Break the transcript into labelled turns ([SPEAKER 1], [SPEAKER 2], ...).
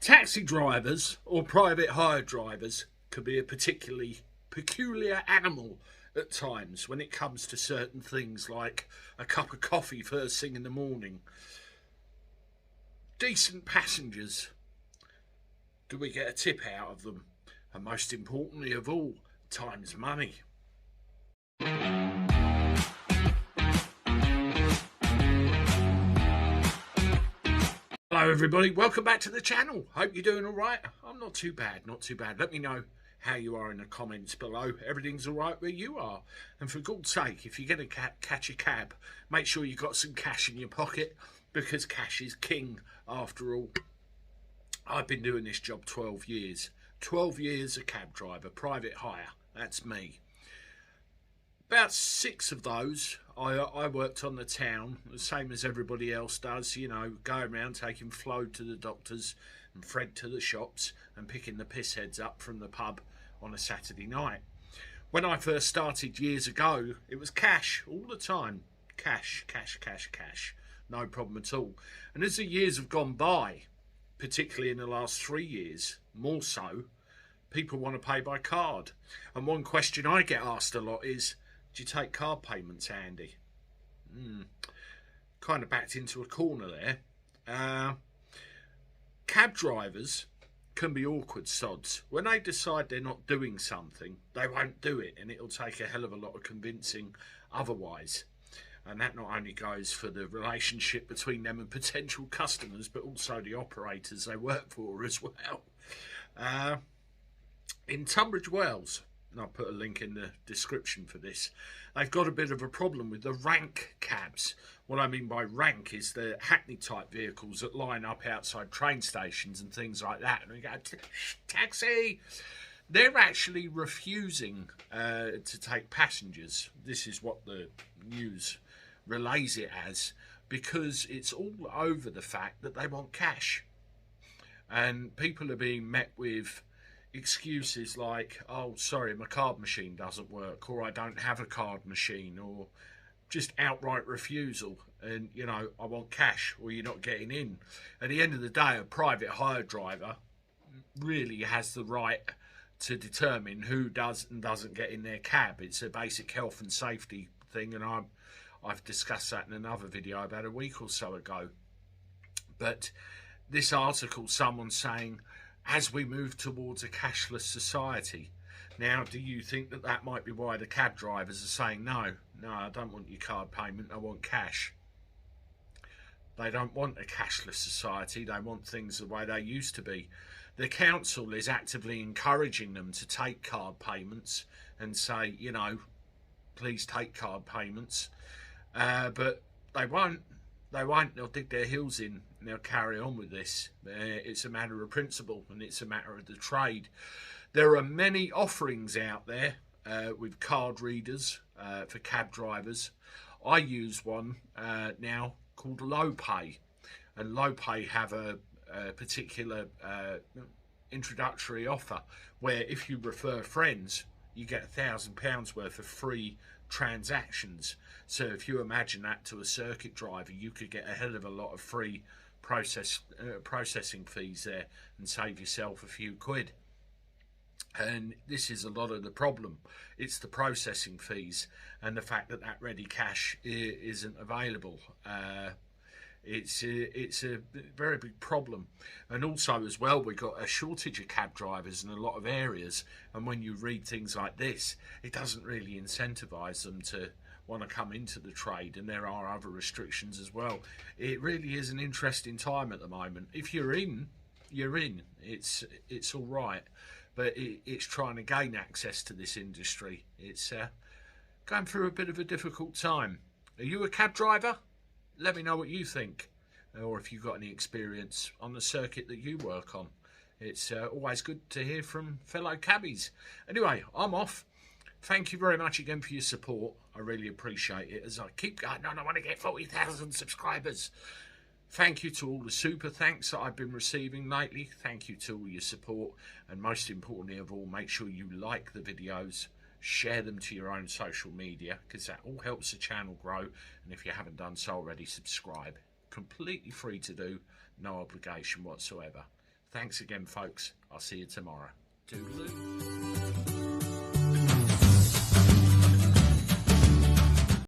[SPEAKER 1] Taxi drivers or private hire drivers can be a particularly peculiar animal at times when it comes to certain things like a cup of coffee first thing in the morning. Decent passengers, do we get a tip out of them? And most importantly of all, time's money. Hello everybody, welcome back to the channel. Hope you're doing alright. I'm not too bad, not too bad. Let me know how you are in the comments below. Everything's alright where you are. And for God's sake, if you're going to catch a cab, make sure you've got some cash in your pocket, because cash is king after all. I've been doing this job 12 years. 12 years a cab driver, private hire. That's me. About 6 of those, I worked on the town, the same as everybody else does, you know, going around taking Flo to the doctors and Fred to the shops and picking the piss heads up from the pub on a Saturday night. When I first started years ago, it was cash all the time. Cash, cash, cash, cash. No problem at all. And as the years have gone by, particularly in the last 3 years, more so, people want to pay by card. And one question I get asked a lot is, do you take card payments, Andy? Kind of backed into a corner there. Cab drivers can be awkward sods. When they decide they're not doing something, they won't do it, and it'll take a hell of a lot of convincing otherwise. And that not only goes for the relationship between them and potential customers, but also the operators they work for as well. In Tunbridge Wells, and I'll put a link in the description for this, they've got a bit of a problem with the rank cabs. What I mean by rank is the hackney type vehicles that line up outside train stations and things like that, and we go, taxi! They're actually refusing to take passengers. This is what the news relays it as, because it's all over the fact that they want cash. And people are being met with excuses like, oh, sorry, my card machine doesn't work, or I don't have a card machine, or just outright refusal. And, you know, I want cash, or you're not getting in. At the end of the day, a private hire driver really has the right to determine who does and doesn't get in their cab. It's a basic health and safety thing, and I've discussed that in another video about a week or so ago. But this article, someone's saying, as we move towards a cashless society. Now, do you think that that might be why the cab drivers are saying, no, I don't want your card payment, I want cash? They don't want a cashless society, they want things the way they used to be. The council is actively encouraging them to take card payments and say, you know, please take card payments. But they won't. They'll dig their heels in and they'll carry on with this. It's a matter of principle, and it's a matter of the trade. There are many offerings out there with card readers for cab drivers. I use one now called Low Pay, and Low Pay have a particular introductory offer where if you refer friends, you get £1,000 worth of free transactions. So if you imagine that to a circuit driver, you could get a hell of a lot of free processing fees there and save yourself a few quid. And this is a lot of the problem. It's the processing fees and the fact that that ready cash isn't available. It's a very big problem. And also as well, we've got a shortage of cab drivers in a lot of areas, and when you read things like this, it doesn't really incentivise them to want to come into the trade, and there are other restrictions as well. It really is an interesting time at the moment. If you're in, you're in. It's all right, but it's trying to gain access to this industry. It's going through a bit of a difficult time. Are you a cab driver? Let me know what you think, or if you've got any experience on the circuit that you work on. It's always good to hear from fellow cabbies. Anyway, I'm off. Thank you very much again for your support. I really appreciate it. As I keep going on, I want to get 40,000 subscribers. Thank you to all the super thanks that I've been receiving lately. Thank you to all your support. And most importantly of all, make sure you like the videos, share them to your own social media, because that all helps the channel grow. And if you haven't done so already, subscribe. Completely free to do, no obligation whatsoever. Thanks again, folks. I'll see you tomorrow.
[SPEAKER 2] Toodaloo.